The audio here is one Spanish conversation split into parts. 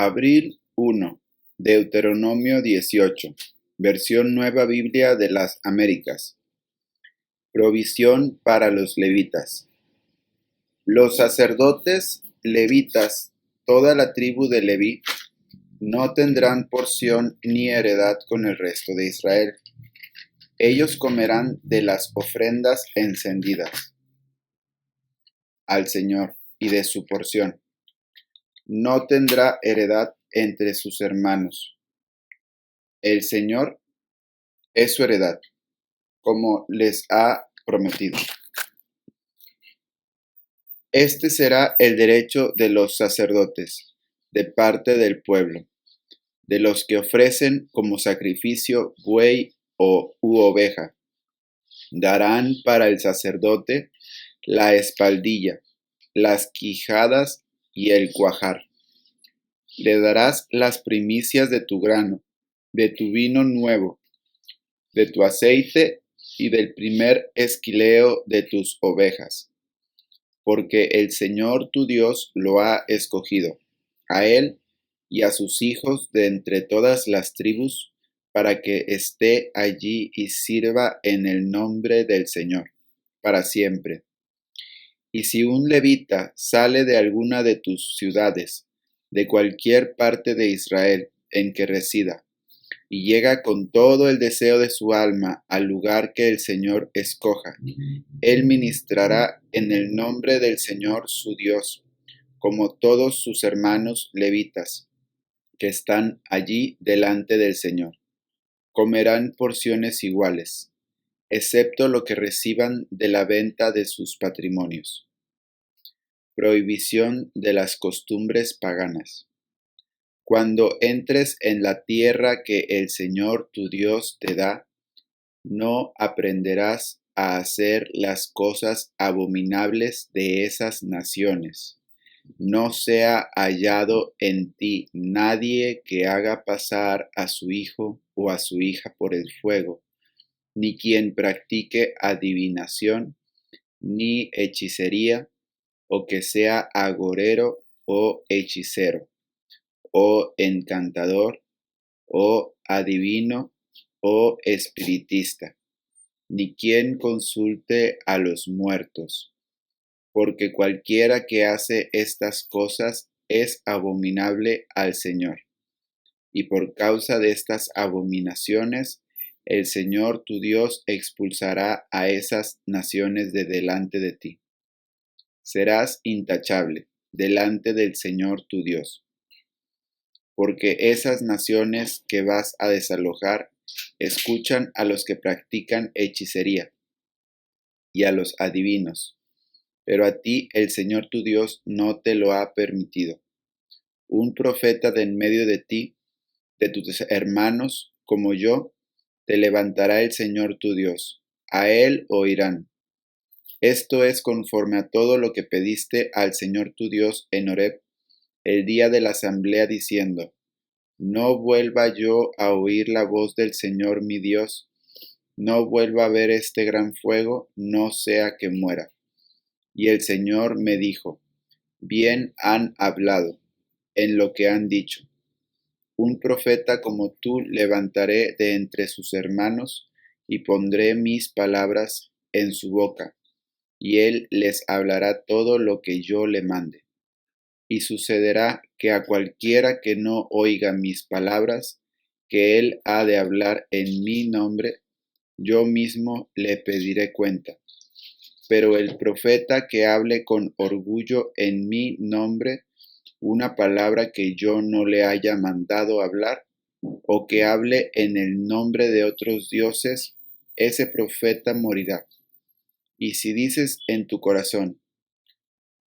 Abril 1. Deuteronomio 18. Versión Nueva Biblia de las Américas. Provisión para los levitas. Los sacerdotes levitas, toda la tribu de Leví, no tendrán porción ni heredad con el resto de Israel. Ellos comerán de las ofrendas encendidas al Señor y de su porción. No tendrá heredad entre sus hermanos. El Señor es su heredad, como les ha prometido. Este será el derecho de los sacerdotes, de parte del pueblo, de los que ofrecen como sacrificio buey u oveja. Darán para el sacerdote la espaldilla, las quijadas y el cuajar. Le darás las primicias de tu grano, de tu vino nuevo, de tu aceite y del primer esquileo de tus ovejas, porque el Señor tu Dios lo ha escogido, a él y a sus hijos de entre todas las tribus, para que esté allí y sirva en el nombre del Señor, para siempre. Y si un levita sale de alguna de tus ciudades, de cualquier parte de Israel en que resida, y llega con todo el deseo de su alma al lugar que el Señor escoja, él ministrará en el nombre del Señor su Dios, como todos sus hermanos levitas, que están allí delante del Señor. Comerán porciones iguales, excepto lo que reciban de la venta de sus patrimonios. Prohibición de las costumbres paganas. Cuando entres en la tierra que el Señor tu Dios te da, no aprenderás a hacer las cosas abominables de esas naciones. No sea hallado en ti nadie que haga pasar a su hijo o a su hija por el fuego, ni quien practique adivinación, ni hechicería, o que sea agorero o hechicero, o encantador, o adivino, o espiritista, ni quien consulte a los muertos, porque cualquiera que hace estas cosas es abominable al Señor. Y por causa de estas abominaciones, el Señor tu Dios expulsará a esas naciones de delante de ti. Serás intachable delante del Señor tu Dios, porque esas naciones que vas a desalojar escuchan a los que practican hechicería y a los adivinos, pero a ti el Señor tu Dios no te lo ha permitido. Un profeta de en medio de ti, de tus hermanos como yo, te levantará el Señor tu Dios. A él oirán. Esto es conforme a todo lo que pediste al Señor tu Dios en Horeb, el día de la asamblea, diciendo: No vuelva yo a oír la voz del Señor mi Dios, no vuelva a ver este gran fuego, no sea que muera. Y el Señor me dijo: Bien han hablado en lo que han dicho. Un profeta como tú levantaré de entre sus hermanos y pondré mis palabras en su boca, y él les hablará todo lo que yo le mande. Y sucederá que a cualquiera que no oiga mis palabras, que él ha de hablar en mi nombre, yo mismo le pediré cuenta. Pero el profeta que hable con orgullo en mi nombre una palabra que yo no le haya mandado hablar, o que hable en el nombre de otros dioses, ese profeta morirá. Y si dices en tu corazón: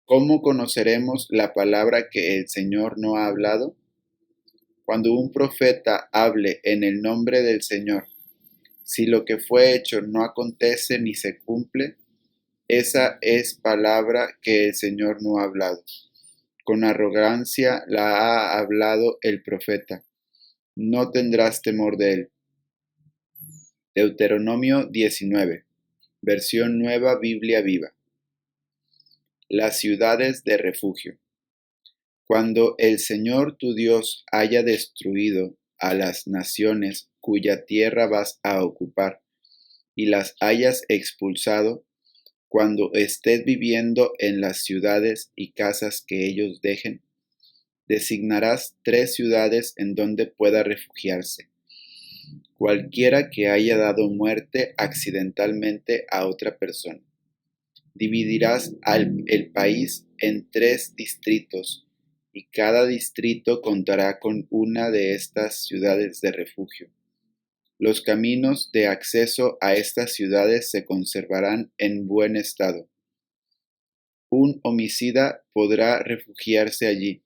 ¿Cómo conoceremos la palabra que el Señor no ha hablado? Cuando un profeta hable en el nombre del Señor, si lo que fue hecho no acontece ni se cumple, esa es palabra que el Señor no ha hablado. Con arrogancia la ha hablado el profeta. No tendrás temor de él. Deuteronomio 19, versión Nueva Biblia Viva. Las ciudades de refugio. Cuando el Señor tu Dios haya destruido a las naciones cuya tierra vas a ocupar, y las hayas expulsado, cuando estés viviendo en las ciudades y casas que ellos dejen, designarás 3 ciudades en donde pueda refugiarse. Cualquiera que haya dado muerte accidentalmente a otra persona. Dividirás el país en 3 distritos, y cada distrito contará con una de estas ciudades de refugio. Los caminos de acceso a estas ciudades se conservarán en buen estado. Un homicida podrá refugiarse allí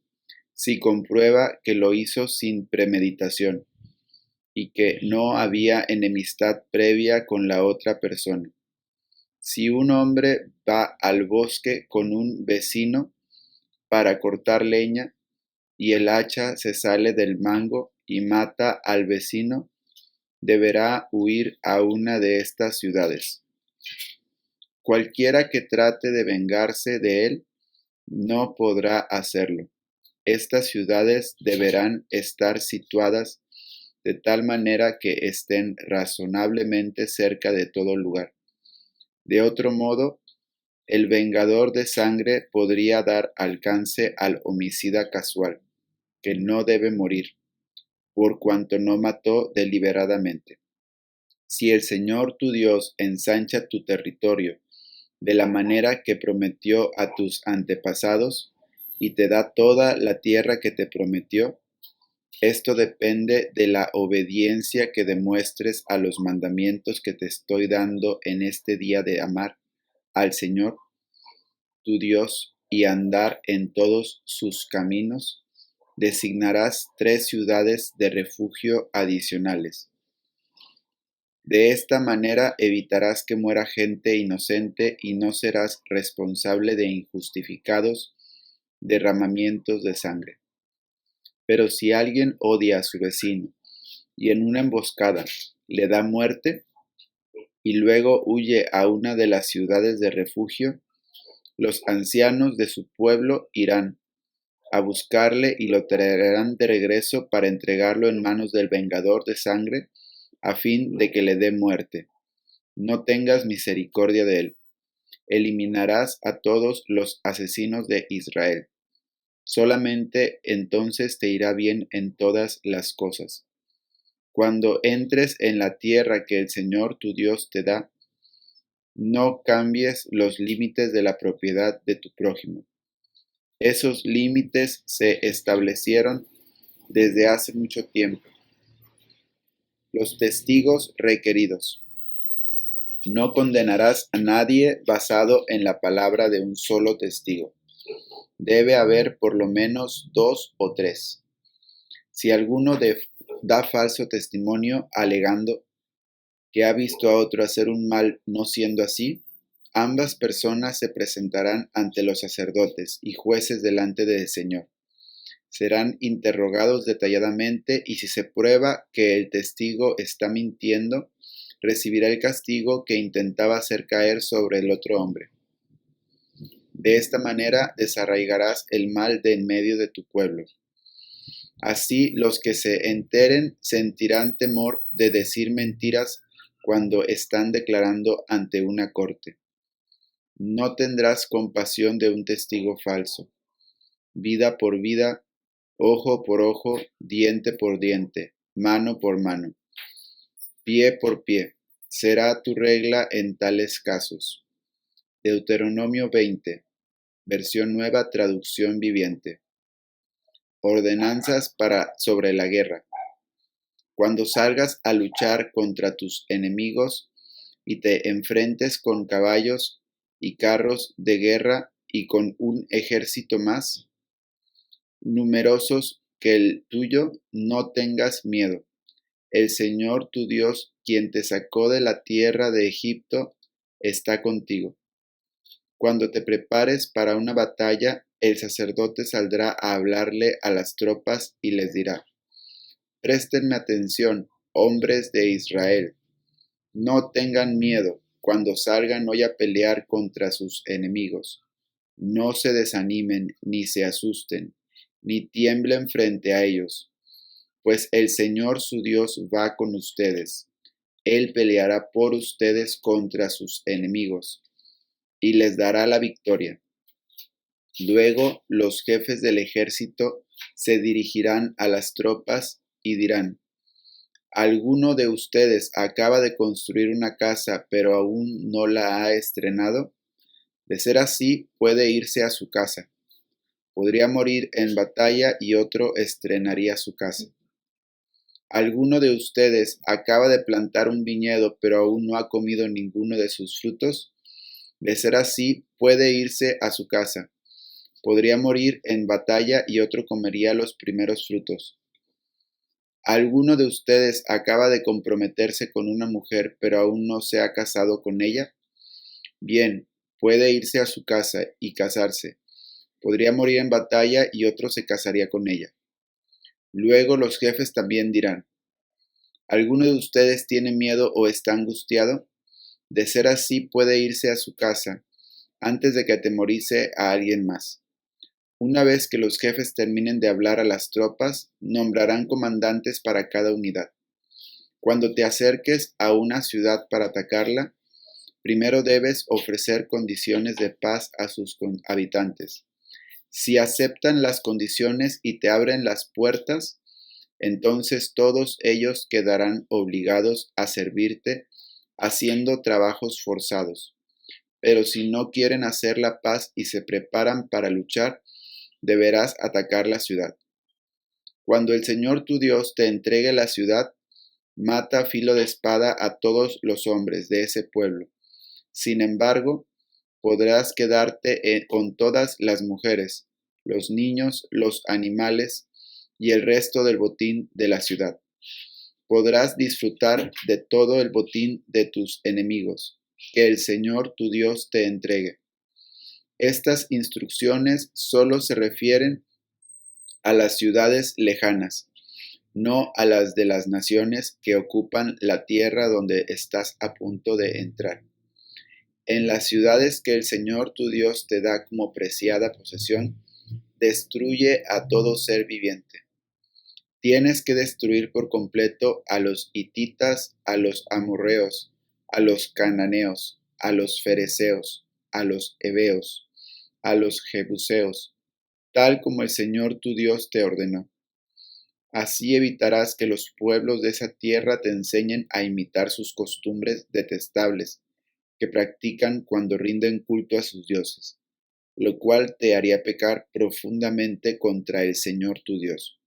si comprueba que lo hizo sin premeditación y que no había enemistad previa con la otra persona. Si un hombre va al bosque con un vecino para cortar leña y el hacha se sale del mango y mata al vecino, deberá huir a una de estas ciudades. Cualquiera que trate de vengarse de él no podrá hacerlo. Estas ciudades deberán estar situadas de tal manera que estén razonablemente cerca de todo lugar. De otro modo, el vengador de sangre podría dar alcance al homicida casual, que no debe morir, por cuanto no mató deliberadamente. Si el Señor tu Dios ensancha tu territorio de la manera que prometió a tus antepasados, y te da toda la tierra que te prometió, esto depende de la obediencia que demuestres a los mandamientos que te estoy dando en este día, de amar al Señor tu Dios y andar en todos sus caminos. Designarás 3 ciudades de refugio adicionales. De esta manera evitarás que muera gente inocente y no serás responsable de injustificados derramamientos de sangre. Pero si alguien odia a su vecino y en una emboscada le da muerte y luego huye a una de las ciudades de refugio, los ancianos de su pueblo irán a buscarle y lo traerán de regreso para entregarlo en manos del vengador de sangre, a fin de que le dé muerte. No tengas misericordia de él. Eliminarás a todos los asesinos de Israel. Solamente entonces te irá bien en todas las cosas. Cuando entres en la tierra que el Señor tu Dios te da, no cambies los límites de la propiedad de tu prójimo. Esos límites se establecieron desde hace mucho tiempo. Los testigos requeridos. No condenarás a nadie basado en la palabra de un solo testigo. Debe haber por lo menos 2 o 3. Si alguno da falso testimonio alegando que ha visto a otro hacer un mal no siendo así, ambas personas se presentarán ante los sacerdotes y jueces delante del Señor. Serán interrogados detalladamente y si se prueba que el testigo está mintiendo, recibirá el castigo que intentaba hacer caer sobre el otro hombre. De esta manera desarraigarás el mal de en medio de tu pueblo. Así los que se enteren sentirán temor de decir mentiras cuando están declarando ante una corte. No tendrás compasión de un testigo falso. Vida por vida, ojo por ojo, diente por diente, mano por mano, pie por pie, será tu regla en tales casos. Deuteronomio 20, versión nueva, traducción viviente. Ordenanzas sobre la guerra. Cuando salgas a luchar contra tus enemigos y te enfrentes con caballos y carros de guerra y con un ejército más numerosos que el tuyo, no tengas miedo. El Señor tu Dios, quien te sacó de la tierra de Egipto, está contigo. Cuando te prepares para una batalla, el sacerdote saldrá a hablarle a las tropas y les dirá: Préstenme atención, hombres de Israel. No tengan miedo cuando salgan hoy a pelear contra sus enemigos. No se desanimen ni se asusten, ni tiemblen frente a ellos, pues el Señor su Dios va con ustedes. Él peleará por ustedes contra sus enemigos y les dará la victoria. Luego los jefes del ejército se dirigirán a las tropas y dirán: ¿alguno de ustedes acaba de construir una casa pero aún no la ha estrenado? De ser así, puede irse a su casa. Podría morir en batalla y otro estrenaría su casa. ¿Alguno de ustedes acaba de plantar un viñedo pero aún no ha comido ninguno de sus frutos? De ser así, puede irse a su casa. Podría morir en batalla y otro comería los primeros frutos. ¿Alguno de ustedes acaba de comprometerse con una mujer pero aún no se ha casado con ella? Bien, puede irse a su casa y casarse. Podría morir en batalla y otro se casaría con ella. Luego los jefes también dirán: ¿alguno de ustedes tiene miedo o está angustiado? De ser así, puede irse a su casa antes de que atemorice a alguien más. Una vez que los jefes terminen de hablar a las tropas, nombrarán comandantes para cada unidad. Cuando te acerques a una ciudad para atacarla, primero debes ofrecer condiciones de paz a sus habitantes. Si aceptan las condiciones y te abren las puertas, entonces todos ellos quedarán obligados a servirte haciendo trabajos forzados. Pero si no quieren hacer la paz y se preparan para luchar, deberás atacar la ciudad. Cuando el Señor tu Dios te entregue la ciudad, mata a filo de espada a todos los hombres de ese pueblo. Sin embargo, podrás quedarte con todas las mujeres, los niños, los animales y el resto del botín de la ciudad. Podrás disfrutar de todo el botín de tus enemigos, que el Señor tu Dios te entregue. Estas instrucciones solo se refieren a las ciudades lejanas, no a las de las naciones que ocupan la tierra donde estás a punto de entrar. En las ciudades que el Señor tu Dios te da como preciada posesión, destruye a todo ser viviente. Tienes que destruir por completo a los hititas, a los amorreos, a los cananeos, a los fereceos, a los heveos, a los jebuseos, tal como el Señor tu Dios te ordenó. Así evitarás que los pueblos de esa tierra te enseñen a imitar sus costumbres detestables que practican cuando rinden culto a sus dioses, lo cual te haría pecar profundamente contra el Señor tu Dios.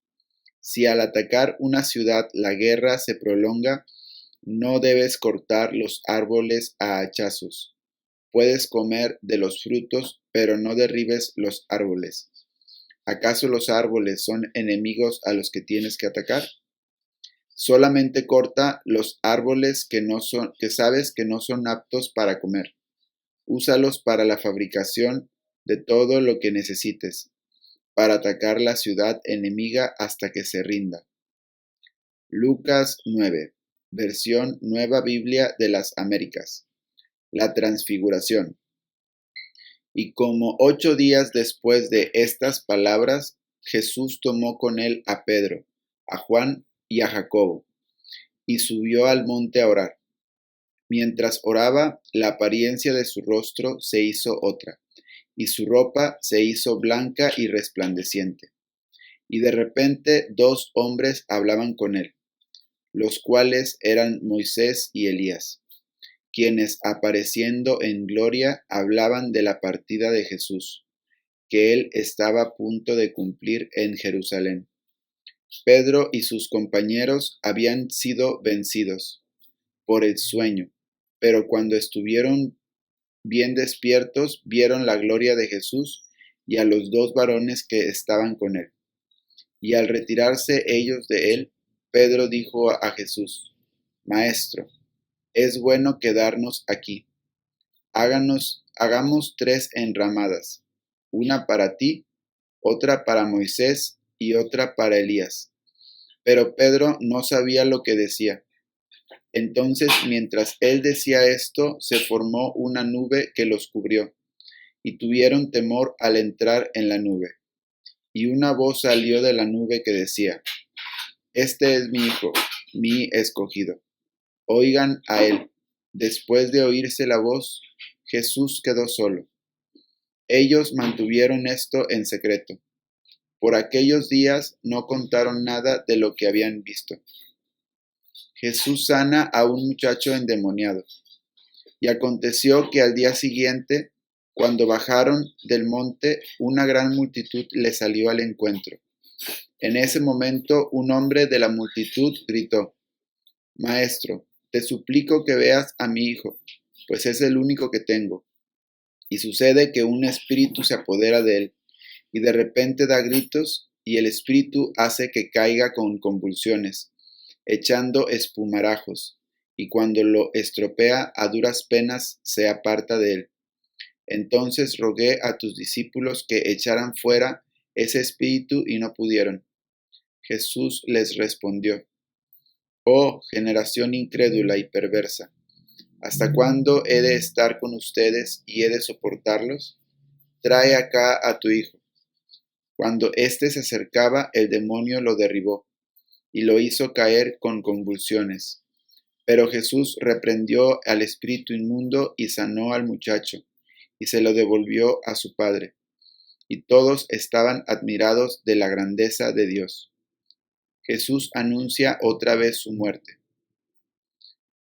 Si al atacar una ciudad la guerra se prolonga, no debes cortar los árboles a hachazos. Puedes comer de los frutos, pero no derribes los árboles. ¿Acaso los árboles son enemigos a los que tienes que atacar? Solamente corta los árboles que sabes que no son aptos para comer. Úsalos para la fabricación de todo lo que necesites, para atacar la ciudad enemiga hasta que se rinda. Lucas 9, versión Nueva Biblia de las Américas. La Transfiguración. Y como 8 días después de estas palabras, Jesús tomó con él a Pedro, a Juan y a Jacobo, y subió al monte a orar. Mientras oraba, la apariencia de su rostro se hizo otra, y su ropa se hizo blanca y resplandeciente. Y de repente 2 hombres hablaban con él, los cuales eran Moisés y Elías, quienes apareciendo en gloria hablaban de la partida de Jesús, que él estaba a punto de cumplir en Jerusalén. Pedro y sus compañeros habían sido vencidos por el sueño, pero cuando estuvieron bien despiertos, vieron la gloria de Jesús y a los 2 varones que estaban con él. Y al retirarse ellos de él, Pedro dijo a Jesús: Maestro, es bueno quedarnos aquí. Hagamos 3 enramadas, una para ti, otra para Moisés y otra para Elías. Pero Pedro no sabía lo que decía. Entonces, mientras él decía esto, se formó una nube que los cubrió, y tuvieron temor al entrar en la nube. y una voz salió de la nube que decía: Este es mi Hijo, mi escogido. Oigan a él. Después de oírse la voz, Jesús quedó solo. Ellos mantuvieron esto en secreto. Por aquellos días no contaron nada de lo que habían visto. Jesús sana a un muchacho endemoniado. Y aconteció que al día siguiente, cuando bajaron del monte, una gran multitud le salió al encuentro. En ese momento, un hombre de la multitud gritó: Maestro, te suplico que veas a mi hijo, pues es el único que tengo. Y sucede que un espíritu se apodera de él, y de repente da gritos, y el espíritu hace que caiga con convulsiones, echando espumarajos, y cuando lo estropea a duras penas se aparta de él. Entonces rogué a tus discípulos que echaran fuera ese espíritu y no pudieron. Jesús les respondió: Oh generación incrédula y perversa, ¿hasta cuándo he de estar con ustedes y he de soportarlos? Trae acá a tu hijo. Cuando éste se acercaba, el demonio lo derribó y lo hizo caer con convulsiones. Pero Jesús reprendió al espíritu inmundo y sanó al muchacho, y se lo devolvió a su padre. Y todos estaban admirados de la grandeza de Dios. Jesús anuncia otra vez su muerte.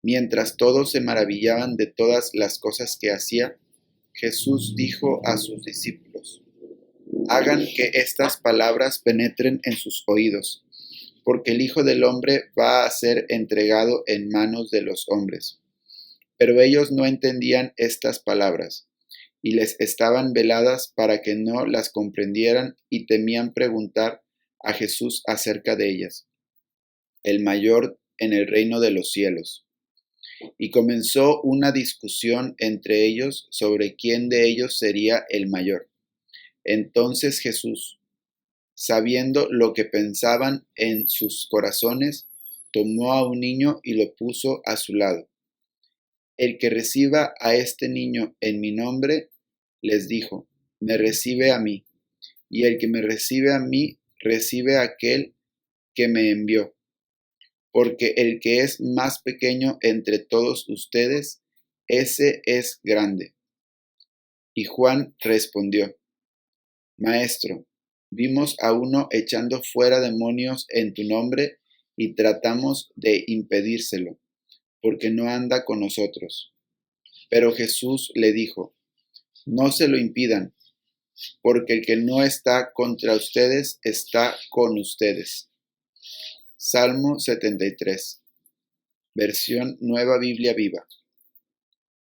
Mientras todos se maravillaban de todas las cosas que hacía, Jesús dijo a sus discípulos: Hagan que estas palabras penetren en sus oídos, porque el Hijo del Hombre va a ser entregado en manos de los hombres. Pero ellos no entendían estas palabras, y les estaban veladas para que no las comprendieran, y temían preguntar a Jesús acerca de ellas. El mayor en el reino de los cielos. Y comenzó una discusión entre ellos sobre quién de ellos sería el mayor. Entonces Jesús, sabiendo lo que pensaban en sus corazones, tomó a un niño y lo puso a su lado. El que reciba a este niño en mi nombre, les dijo, me recibe a mí, y el que me recibe a mí, recibe a aquel que me envió. Porque el que es más pequeño entre todos ustedes, ese es grande. Y Juan respondió: Maestro, vimos a uno echando fuera demonios en tu nombre y tratamos de impedírselo, porque no anda con nosotros. Pero Jesús le dijo: No se lo impidan, porque el que no está contra ustedes está con ustedes. Salmo 73, versión Nueva Biblia Viva.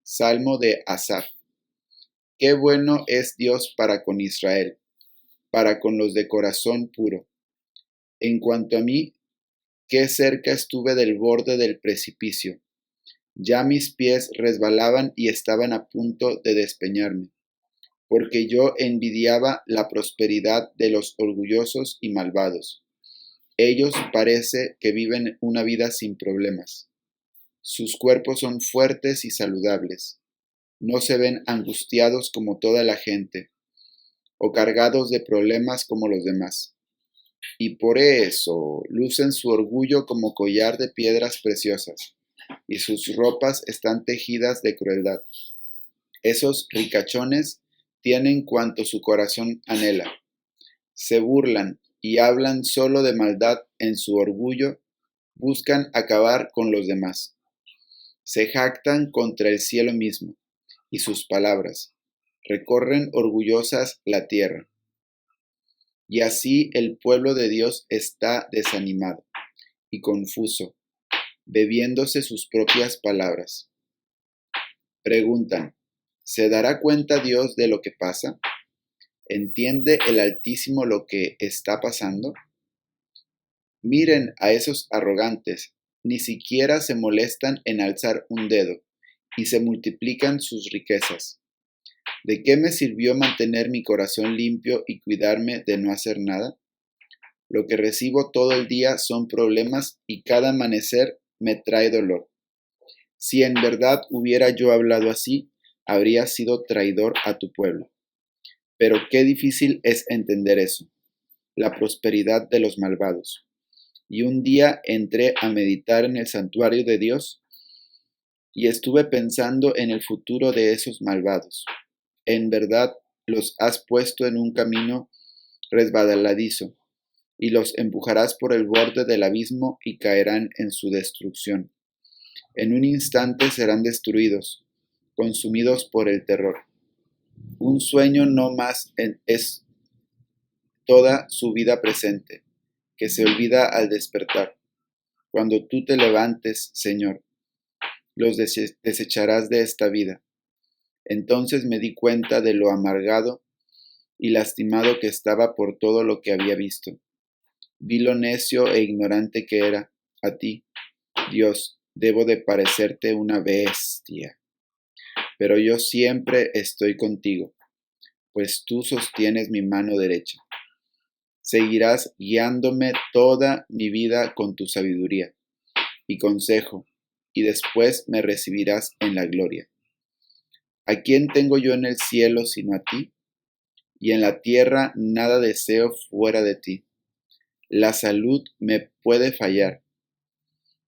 Salmo de Asaf. Qué bueno es Dios para con Israel, para con los de corazón puro. En cuanto a mí, qué cerca estuve del borde del precipicio. Ya mis pies resbalaban y estaban a punto de despeñarme, porque yo envidiaba la prosperidad de los orgullosos y malvados. Ellos parece que viven una vida sin problemas. Sus cuerpos son fuertes y saludables. No se ven angustiados como toda la gente, o cargados de problemas como los demás. Y por eso lucen su orgullo como collar de piedras preciosas, y sus ropas están tejidas de crueldad. Esos ricachones tienen cuanto su corazón anhela. Se burlan y hablan solo de maldad en su orgullo, buscan acabar con los demás. Se jactan contra el cielo mismo, y sus palabras recorren orgullosas la tierra. Y así el pueblo de Dios está desanimado y confuso, bebiéndose sus propias palabras. Preguntan, ¿se dará cuenta Dios de lo que pasa? ¿Entiende el Altísimo lo que está pasando? Miren a esos arrogantes, ni siquiera se molestan en alzar un dedo, y se multiplican sus riquezas. ¿De qué me sirvió mantener mi corazón limpio y cuidarme de no hacer nada? Lo que recibo todo el día son problemas y cada amanecer me trae dolor. Si en verdad hubiera yo hablado así, habría sido traidor a tu pueblo. Pero qué difícil es entender eso. la prosperidad de los malvados. Y un día entré a meditar en el santuario de Dios y estuve pensando en el futuro de esos malvados. En verdad, los has puesto en un camino resbaladizo y los empujarás por el borde del abismo y caerán en su destrucción. En un instante serán destruidos, consumidos por el terror. Un sueño no más es toda su vida presente, que se olvida al despertar. Cuando tú te levantes, Señor, los desecharás de esta vida. Entonces me di cuenta de lo amargado y lastimado que estaba por todo lo que había visto. Vi lo necio e ignorante que era. A ti, Dios, debo de parecerte una bestia. Pero yo siempre estoy contigo, pues tú sostienes mi mano derecha. Seguirás guiándome toda mi vida con tu sabiduría y consejo, y después me recibirás en la gloria. ¿A quién tengo yo en el cielo sino a ti? Y en la tierra nada deseo fuera de ti. La salud me puede fallar,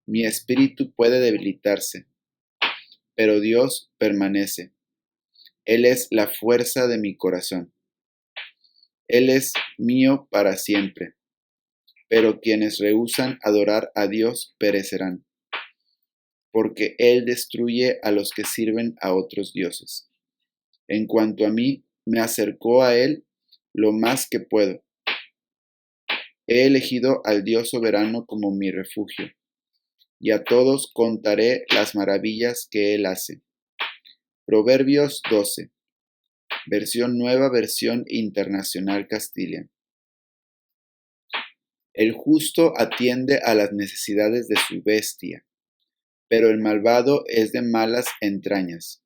mi espíritu puede debilitarse, pero Dios permanece. Él es la fuerza de mi corazón. Él es mío para siempre. Pero quienes rehúsan adorar a Dios perecerán, porque Él destruye a los que sirven a otros dioses. En cuanto a mí, me acerco a Él lo más que puedo. He elegido al Dios soberano como mi refugio, y a todos contaré las maravillas que Él hace. Proverbios 12, nueva versión internacional Castilla. El justo atiende a las necesidades de su bestia, pero el malvado es de malas entrañas.